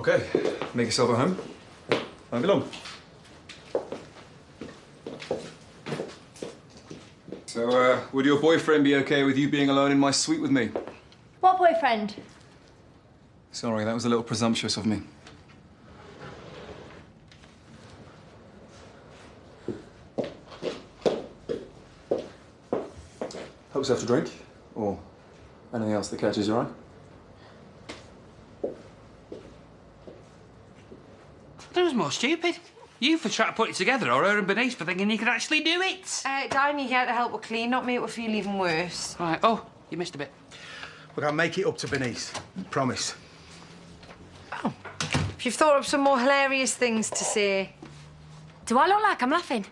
Okay, make yourself at home. Won't be long. So, would your boyfriend be okay with you being alone in my suite with me? What boyfriend? Sorry, that was a little presumptuous of me. Help yourself to drink, or anything else that catches your eye. That was more stupid. You for trying to put it together, or her and Bernice for thinking you could actually do it. Danny here to help with clean, not make her feel even worse. Right. Oh, you missed a bit. Look, I'll make it up to Bernice. Promise. Oh, if you've thought of some more hilarious things to say. Do I look like I'm laughing?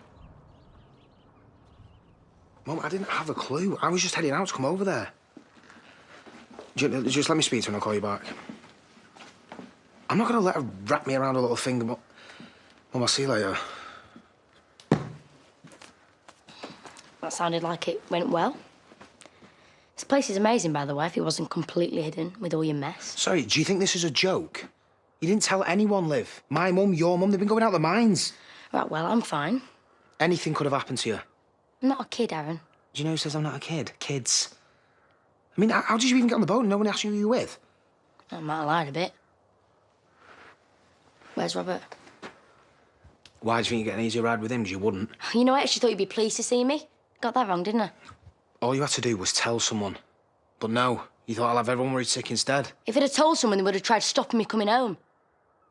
Mum, I didn't have a clue. I was just heading out to come over there. Just let me speak to her and I'll call you back. I'm not going to let her wrap me around her little finger, Mum, I'll see you later. That sounded like it went well. This place is amazing, by the way, if it wasn't completely hidden with all your mess. Sorry, do you think this is a joke? You didn't tell anyone, Liv. My mum, your mum, they've been going out their minds. Right, well, I'm fine. Anything could have happened to you. I'm not a kid, Aaron. Do you know who says I'm not a kid? Kids. I mean, how did you even get on the boat and no one asked you who you were with? I might have lied a bit. Where's Robert? Why do you think you get an easier ride with him? Because you wouldn't. You know, I actually thought you'd be pleased to see me. Got that wrong, didn't I? All you had to do was tell someone. But no, you thought I'll have everyone worried sick instead. If I'd have told someone, they would have tried stopping me coming home.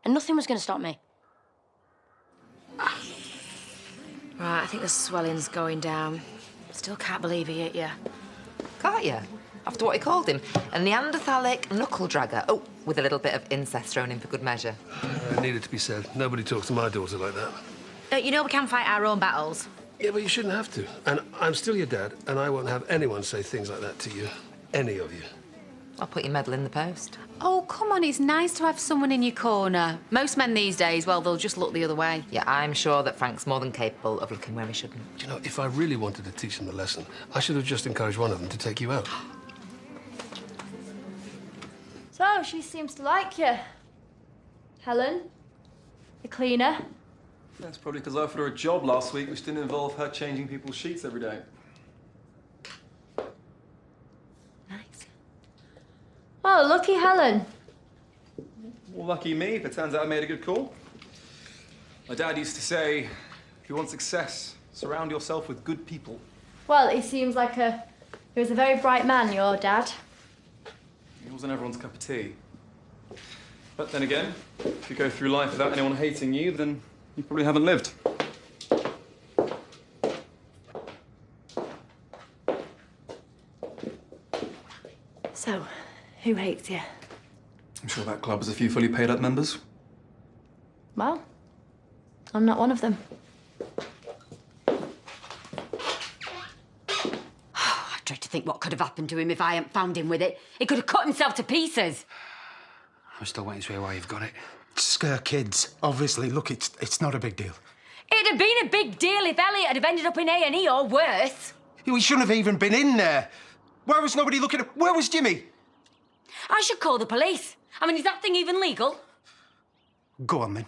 And nothing was going to stop me. Right, I think the swelling's going down. Still can't believe he hit you. Can't you? After what he called him. A Neanderthalic knuckle dragger. Oh, with a little bit of incest thrown in for good measure. It needed to be said. Nobody talks to my daughter like that. You know we can fight our own battles. Yeah, but you shouldn't have to. And I'm still your dad, and I won't have anyone say things like that to you. Any of you. I'll put your medal in the post. Oh, come on, it's nice to have someone in your corner. Most men these days, well, they'll just look the other way. Yeah, I'm sure that Frank's more than capable of looking where he shouldn't. You know, if I really wanted to teach them a lesson, I should have just encouraged one of them to take you out. So, she seems to like you. Helen, the cleaner. That's probably because I offered her a job last week which didn't involve her changing people's sheets every day. Nice. Oh, lucky Helen. Well, lucky me if it turns out I made a good call. My dad used to say, if you want success, surround yourself with good people. Well, he seems like he was a very bright man, your dad. He wasn't everyone's cup of tea. But then again, if you go through life without anyone hating you, then you probably haven't lived. So, who hates you? I'm sure that club has a few fully paid up members. Well, I'm not one of them. I dread to think what could have happened to him if I hadn't found him with it. He could have cut himself to pieces. I'm still waiting to hear why you've got it. Scare kids. Obviously, look, it's not a big deal. It'd have been a big deal if Elliot had have ended up in A&E or worse. We shouldn't have even been in there. Why was nobody looking at... Where was Jimmy? I should call the police. I mean, is that thing even legal? Go on, then.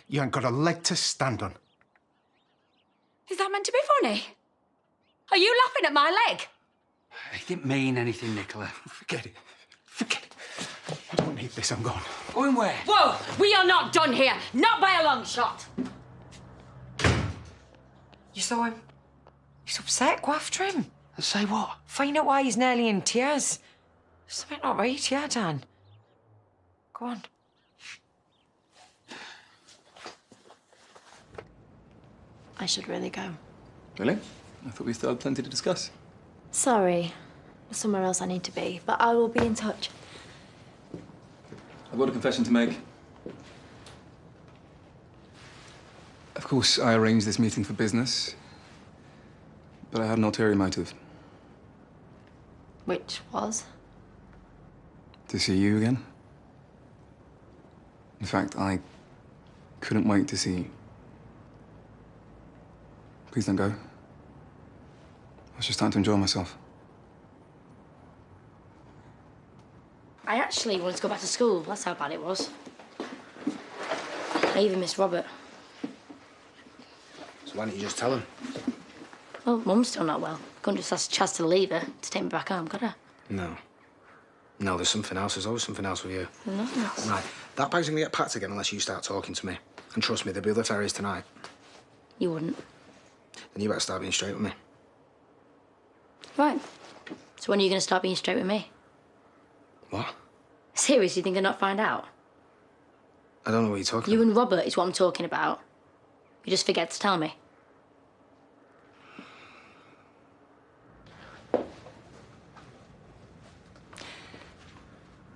You ain't got a leg to stand on. Is that meant to be funny? Are you laughing at my leg? He didn't mean anything, Nicola. Forget it. Forget it. I don't need this, I'm gone. Going where? Whoa! We are not done here. Not by a long shot. You saw him? He's upset. Go after him. Say what? Find out why he's nearly in tears. There's something not right here, Dan. Go on. I should really go. Really? I thought we still had plenty to discuss. Sorry. There's somewhere else I need to be, but I will be in touch. I've got a confession to make. Of course, I arranged this meeting for business, but I had an ulterior motive. Which was? To see you again. In fact, I couldn't wait to see you. Please don't go. I was just starting to enjoy myself. I actually wanted to go back to school. That's how bad it was. I even miss Robert. So why don't you just tell him? Well, Mum's still not well. Couldn't just ask Chaz to leave her to take me back home, could I? No. No, there's something else. There's always something else with you. There's nothing else. Right, that bag's gonna get packed again unless you start talking to me. And trust me, there'll be other ferries tonight. You wouldn't. Then you better start being straight with me. Right. So when are you going to start being straight with me? What? Seriously, you think I'd not find out? I don't know what you're talking You about. and Robert is what I'm talking about. You just forget to tell me.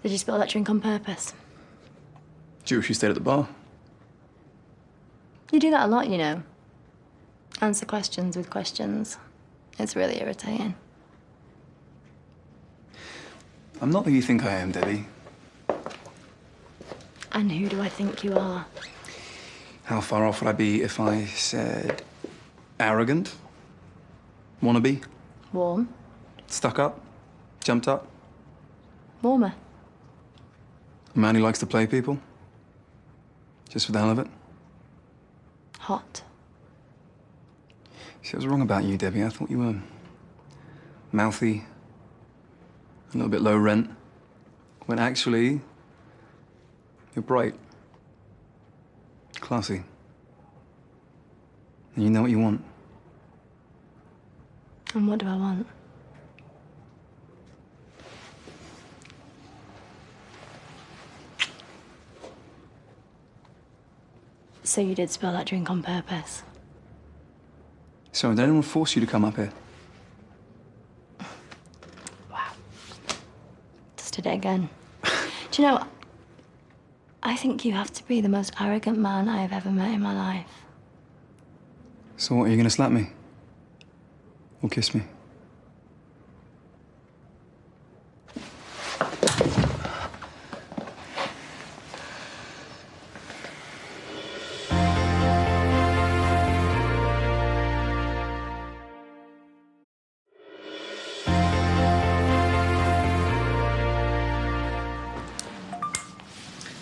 Did you spill that drink on purpose? Do you wish you stayed at the bar? You do that a lot, you know. Answer questions with questions. It's really irritating. I'm not who you think I am, Debbie. And who do I think you are? How far off would I be if I said arrogant? Wannabe? Warm. Stuck up? Jumped up? Warmer. A man who likes to play people? Just for the hell of it? Hot. See, I was wrong about you, Debbie. I thought you were mouthy, a little bit low rent, when actually you're bright, classy, and you know what you want. And what do I want? So you did spill that drink on purpose? So, did anyone force you to come up here? Wow. Just did it again. Do you know, I think you have to be the most arrogant man I have ever met in my life. So what, are you gonna slap me? Or kiss me?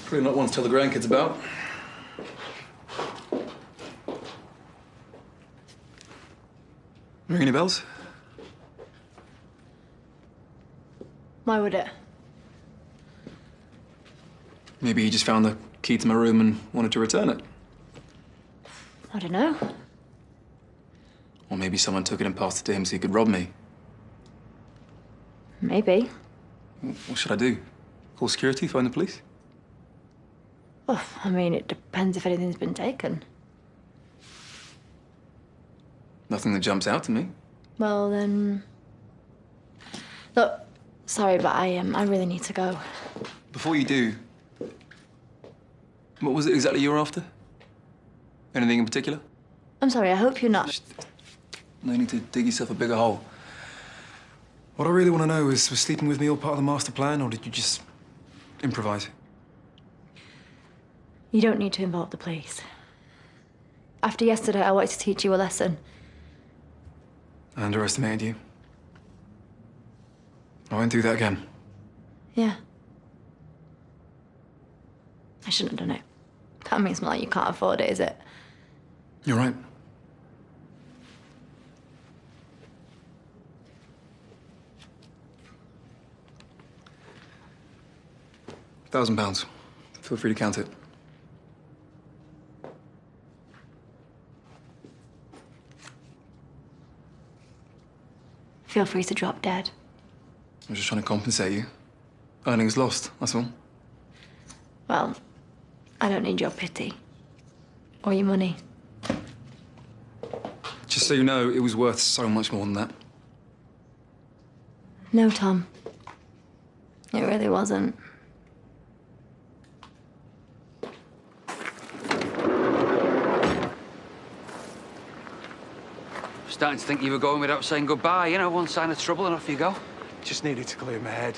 Probably not one to tell the grandkids about. Ring any bells? Why would it? Maybe he just found the key to my room and wanted to return it. I don't know. Or maybe someone took it and passed it to him so he could rob me. Maybe. What should I do? Call security, phone the police? Oh, I mean, it depends if anything's been taken. Nothing that jumps out to me. Well, then... Look, sorry, but I really need to go. Before you do, what was it exactly you were after? Anything in particular? I'm sorry, I hope you're not... No need to dig yourself a bigger hole. What I really want to know is, was sleeping with me all part of the master plan, or did you just improvise? You don't need to involve the police. After yesterday, I wanted to teach you a lesson. I underestimated you. I won't do that again. Yeah. I shouldn't have done it. That makes me like you can't afford it, is it? You're right. £1,000. Feel free to count it. Feel free to drop dead. I was just trying to compensate you. Earnings lost, that's all. Well, I don't need your pity. Or your money. Just so you know, it was worth so much more than that. No, Tom. It really wasn't. Starting to think you were going without saying goodbye. You know, one sign of trouble and off you go. Just needed to clear my head.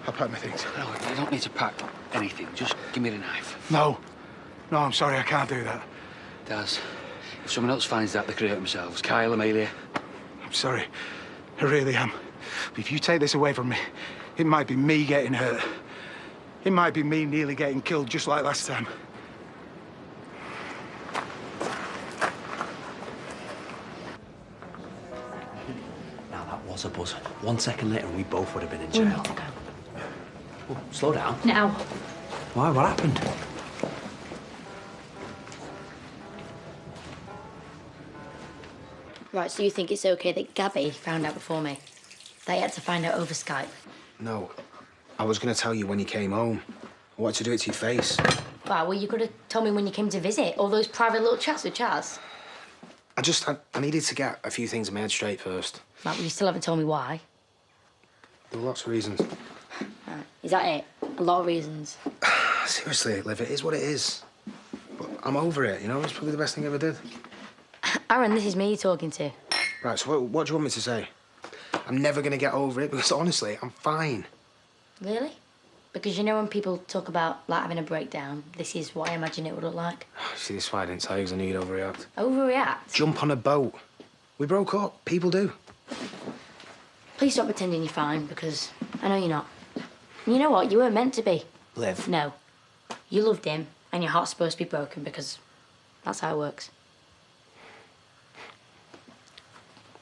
I'll pack my things. No, you don't need to pack anything. Just give me the knife. No. No, I'm sorry, I can't do that. Daz, if someone else finds that, they could hurt themselves. Kyle, Amelia. I'm sorry. I really am. But if you take this away from me, it might be me getting hurt. It might be me nearly getting killed just like last time. That was a buzz. 1 second later, and we both would have been in We jail. need to go. Oh, slow down. Now. Why? What happened? Right, so you think it's okay that Gabby found out before me? They had to find out over Skype? No. I was going to tell you when you came home. I wanted to do it to your face. Wow, well, you could have told me when you came to visit. All those private little chats with Chaz. I needed to get a few things in my head straight first. Right, well, you still haven't told me why. There were lots of reasons. Right, is that it? A lot of reasons. Seriously, Liv, it is what it is. But I'm over it, you know? It's probably the best thing I ever did. Aaron, this is me you're talking to. Right, so what do you want me to say? I'm never going to get over it because, honestly, I'm fine. Really? Because you know when people talk about, like, having a breakdown, this is what I imagine it would look like. See, this is why I didn't tell you because I knew you'd overreact. Overreact? Jump on a boat. We broke up. People do. Please stop pretending you're fine, because I know you're not. And you know what? You weren't meant to be. Liv. No. You loved him, and your heart's supposed to be broken because that's how it works.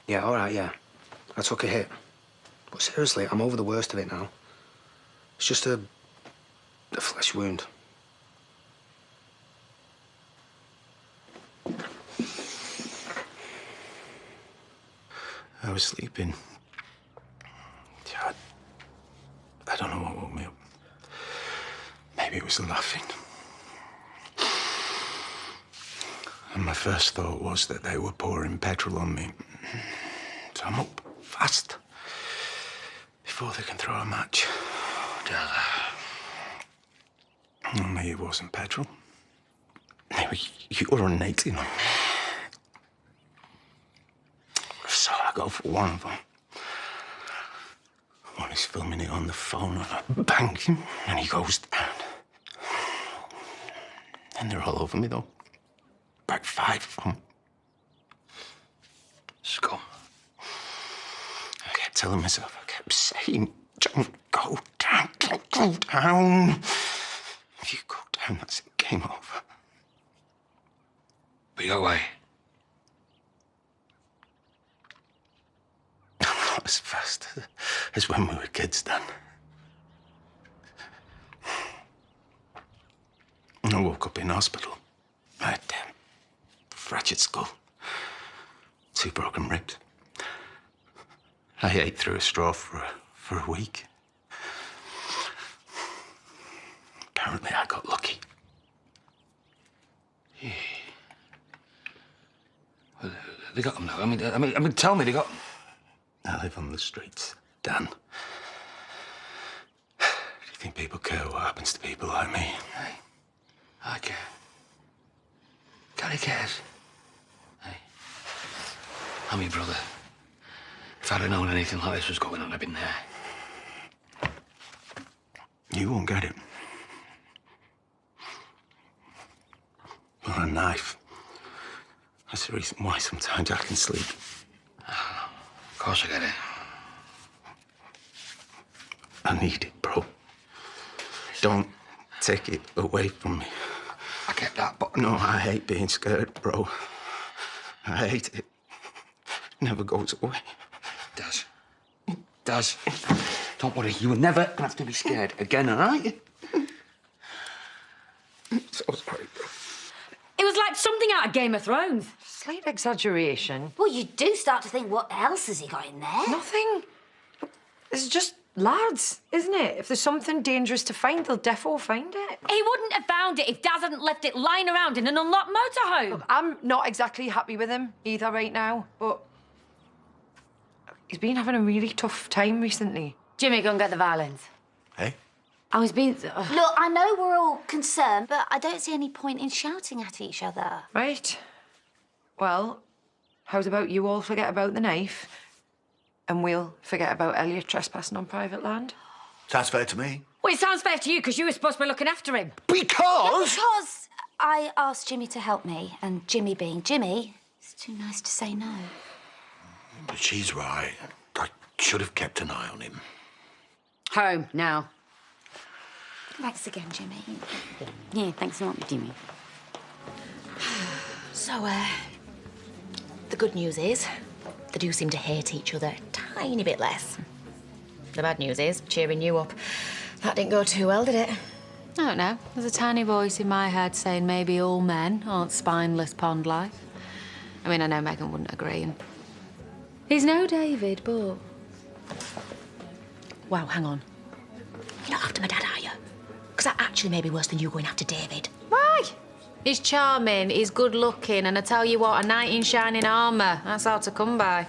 Yeah, all right, yeah. I took a hit. But seriously, I'm over the worst of it now. It's just a flesh wound. I was sleeping. Yeah, I don't know what woke me up. Maybe it was the laughing. And my first thought was that they were pouring petrol on me. So I'm up fast before they can throw a match. Maybe it wasn't petrol. Maybe you were urinating on me. So I go for one of them. One is filming it on the phone and I bang him and he goes down. And they're all over me though. About 5 of them. Scum. I kept telling myself, I kept saying, don't go down, don't go down. If you go down, that's it, game over. But you got away. Not as fast as when we were kids, Dan. I woke up in hospital. I had fractured skull, 2 broken ribs. I ate through a straw for a week. Apparently, I got lucky. Yeah. Well, they got them now. I mean, tell me they got them. I live on the streets, Dan. Do you think people care what happens to people like me? Hey, I care. Gary cares. Hey, I'm your brother. If I'd have known anything like this was going on, I'd been there. You won't get it. Or a knife. That's the reason why sometimes I can sleep. Of course I get it. I need it, bro. Don't take it away from me. I get that, but... No, I hate being scared, bro. I hate it. It never goes away. It does. It does. Don't worry, you will never have to be scared again, all right? So sorry, bro. It was like something out of Game of Thrones. Slight exaggeration. Well, you do start to think, what else has he got in there? Nothing. It's just lads, isn't it? If there's something dangerous to find, they'll defo find it. He wouldn't have found it if Daz hadn't left it lying around in an unlocked motorhome. Look, I'm not exactly happy with him either right now, but he's been having a really tough time recently. Jimmy, go and get the violins. Hey? I was being... Look, I know we're all concerned, but I don't see any point in shouting at each other. Right. Well, how's about you all forget about the knife and we'll forget about Elliot trespassing on private land? Sounds fair to me. Well, it sounds fair to you because you were supposed to be looking after him. Because? Because I asked Jimmy to help me, and Jimmy being Jimmy, it's too nice to say no. But she's right. I should have kept an eye on him. Home, now. Thanks again, Jimmy. Yeah, thanks a lot, Jimmy. So, the good news is, They do seem to hate each other a tiny bit less. The bad news is, cheering you up, that didn't go too well, did it? I don't know. There's a tiny voice in my head saying maybe all men aren't spineless pond life. I mean, I know Megan wouldn't agree, and he's no David, but... Wow, hang on. You're not after my dad, are you? Because that actually may be worse than you going after David. Why? He's charming, he's good-looking, and I tell you what, a knight in shining armour, that's hard to come by.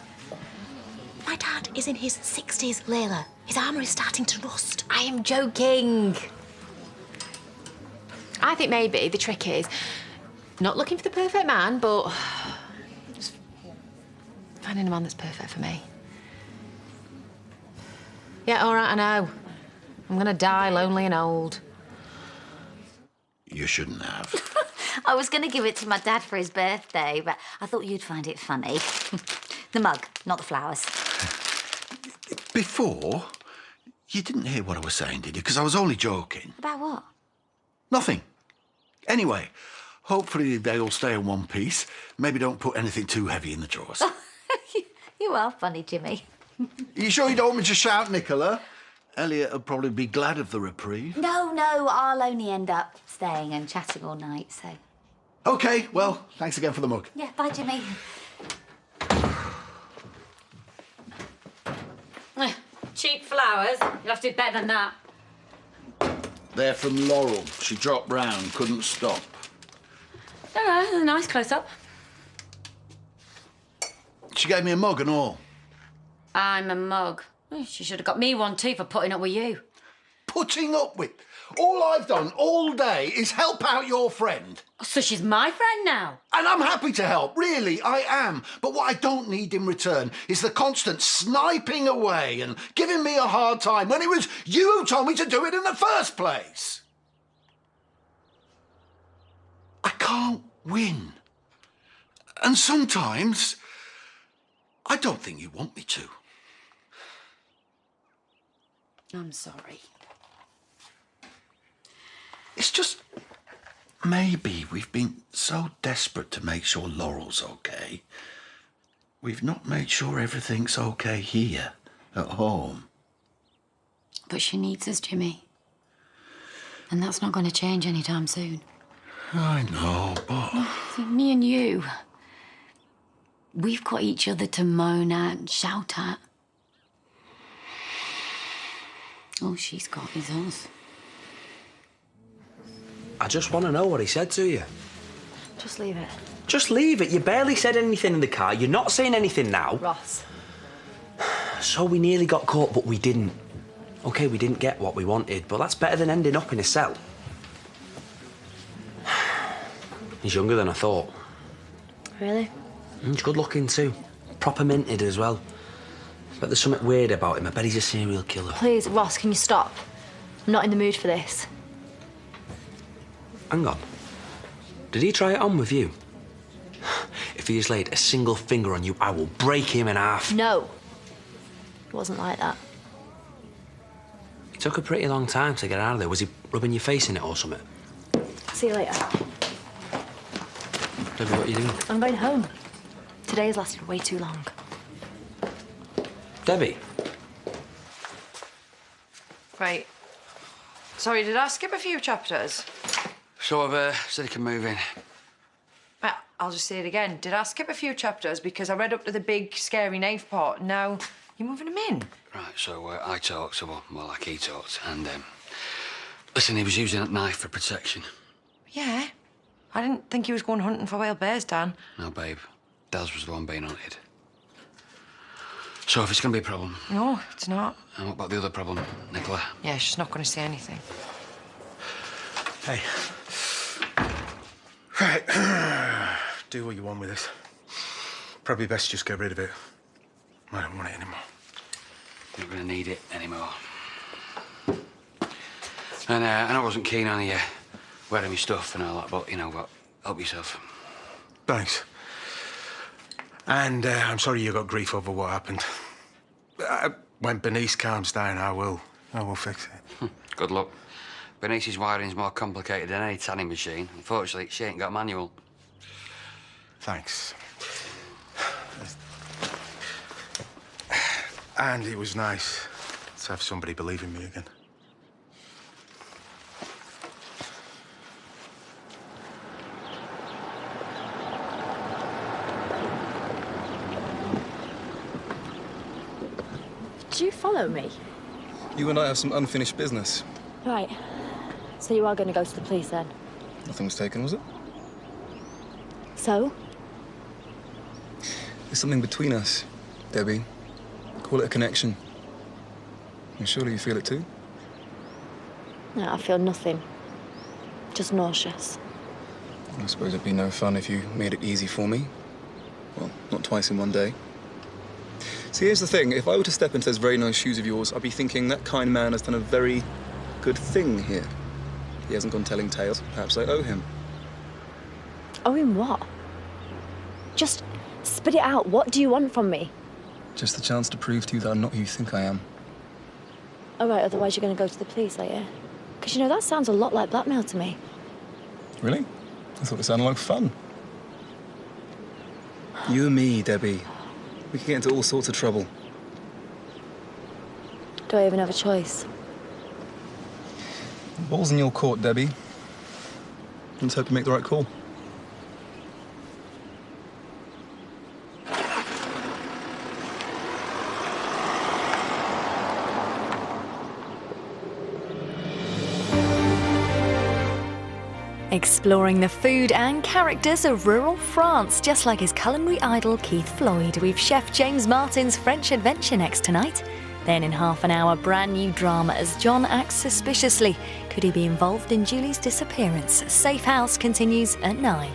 My dad is in his 60s, Layla. His armour is starting to rust. I am joking. I think maybe the trick is not looking for the perfect man, but just finding a man that's perfect for me. Yeah, all right, I know. I'm gonna die lonely and old. You shouldn't have. I was going to give it to my dad for his birthday, but I thought you'd find it funny. The mug, not the flowers. Before, you didn't hear what I was saying, did you? Because I was only joking. About what? Nothing. Anyway, hopefully they'll stay in one piece. Maybe don't put anything too heavy in the drawers. You are funny, Jimmy. Are you sure you don't want me to shout, Nicola? Elliot will probably be glad of the reprieve. No, I'll only end up staying and chatting all night, so... OK, well, thanks again for the mug. Yeah, bye, Jimmy. Cheap flowers. You'll have to do better than that. They're from Laurel. She dropped round, couldn't stop. All right, a nice close-up. She gave me a mug and all. I'm a mug. She should have got me one too for putting up with you. Putting up with? All I've done all day is help out your friend. So she's my friend now? And I'm happy to help, really, I am. But what I don't need in return is the constant sniping away and giving me a hard time when it was you who told me to do it in the first place. I can't win. And sometimes I don't think you want me to. I'm sorry. It's just maybe we've been so desperate to make sure Laurel's OK. We've not made sure everything's OK here at home. But she needs us, Jimmy. And that's not going to change anytime soon. I know, but... See, me and you, we've got each other to moan at and shout at. All she's got is us. I just want to know what he said to you. Just leave it. Just leave it. You barely said anything in the car. You're not saying anything now. Ross. So we nearly got caught, but we didn't. OK, we didn't get what we wanted, but that's better than ending up in a cell. He's younger than I thought. Really? He's good looking too. Proper minted as well. But there's something weird about him. I bet he's a serial killer. Please, Ross, can you stop? I'm not in the mood for this. Hang on. Did he try it on with you? If he has laid a single finger on you, I will break him in half. No. It wasn't like that. It took a pretty long time to get out of there. Was he rubbing your face in it or something? See you later. Debbie, what are you doing? I'm going home. Today has lasted way too long. Debbie? Right. Sorry, did I skip a few chapters? So I've said he can move in. I'll just say it again. Did I skip a few chapters because I read up to the big, scary knife part? Now you're moving him in? Right, so I talked, so more like he talked, and listen, he was using that knife for protection. Yeah. I didn't think he was going hunting for wild bears, Dan. No, babe. Daz was the one being hunted. So if it's going to be a problem... No, it's not. And what about the other problem, Nicola? Yeah, she's not going to say anything. Hey. Right. Do what you want with this. Probably best just get rid of it. I don't want it anymore. You're not going to need it anymore. And I wasn't keen on you wearing my stuff and all that, but, you know what, help yourself. Thanks. And I'm sorry you got grief over what happened. When Bernice calms down, I will fix it. Good luck. Bernice's wiring's more complicated than any tanning machine. Unfortunately, she ain't got a manual. Thanks. And it was nice to have somebody believe in me again. Did you follow me? You and I have some unfinished business. Right. So you are going to go to the police then? Nothing was taken, was it? So? There's something between us, Debbie. Call it a connection. And surely you feel it too? No, I feel nothing. Just nauseous. I suppose it'd be no fun if you made it easy for me. Well, not twice in one day. See, here's the thing. If I were to step into those very nice shoes of yours, I'd be thinking that kind man has done a very good thing here. He hasn't gone telling tales. Perhaps I owe him. Owe him what? Just spit it out. What do you want from me? Just the chance to prove to you that I'm not who you think I am. All right, otherwise you're going to go to the police, are you? Because, you know, that sounds a lot like blackmail to me. Really? I thought it sounded like fun. You and me, Debbie. We could get into all sorts of trouble. Do I even have a choice? The ball's in your court, Debbie. Let's hope you make the right call. Exploring the food and characters of rural France, just like his culinary idol Keith Floyd, with Chef James Martin's French Adventure next tonight. Then in half an hour, brand new drama as John acts suspiciously. Could he be involved in Julie's disappearance? Safe House continues at 9.